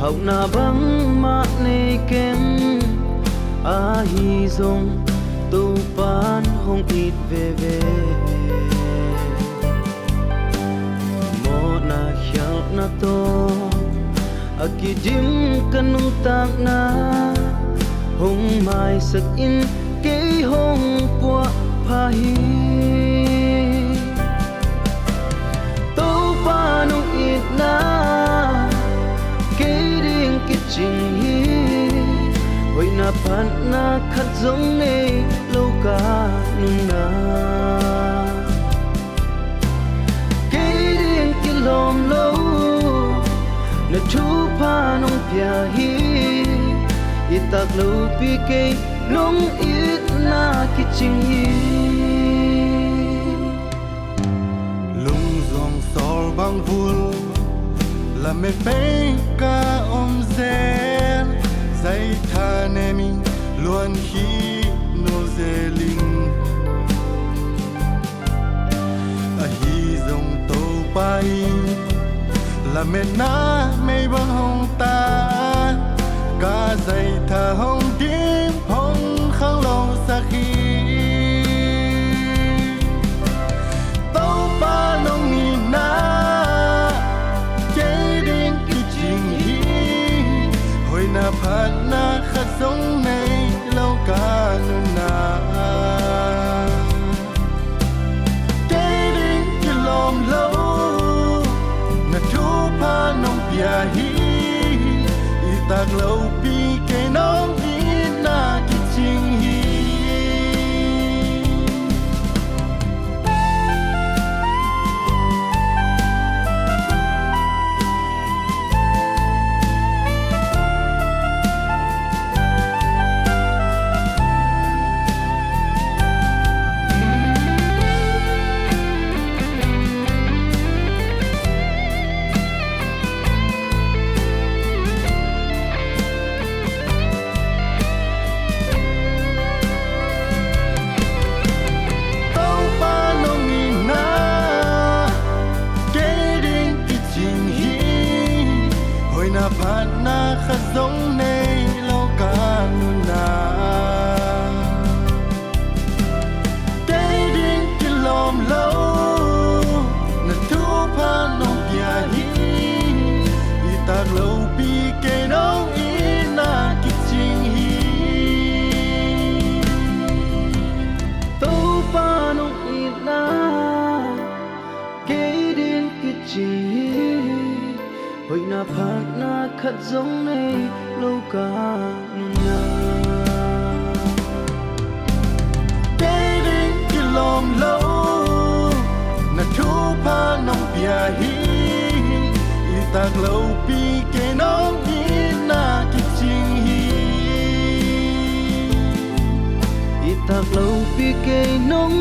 hậu na băng mà này kem a hi zong tu pan hong ít về mo na khel na to akidim kanung tak na hong mai sak in ke hong pua pha hi to pa nung it na ke ding ki ching hi hoi na pan na khat zong ne lo ka nung na ke ding ki lom lo na thu pa nung pia hi itak lo pi ke nung it na ki ching hi lung zong sol bang vul la me pe ka zen zai tha ne mi luan hi no zeling a hi zong to pai la me na me bang hong ta ka zai tha hong dim hong khang lo sa khi to pa nong ni na ke ding ki jing hi hoi na phat na khat song nei lo ka nu na ke ding ki lom lo na thu pa nong pia hi itak lo pi ke nong hi na ki jing hi na phat na khat zong nei lo ka nu na ke ding ki lom lo na thu pa nong pia hi itak lo pi ke nong i na ki ching hi to pa nong i na ke ding ki ching hi hoi na phat na khat zong nei lo ka nu na ke ding ki lom lo na thu pa nong pia hi itak lo pi ke nong i na ki ching hi itak lo pi ke nong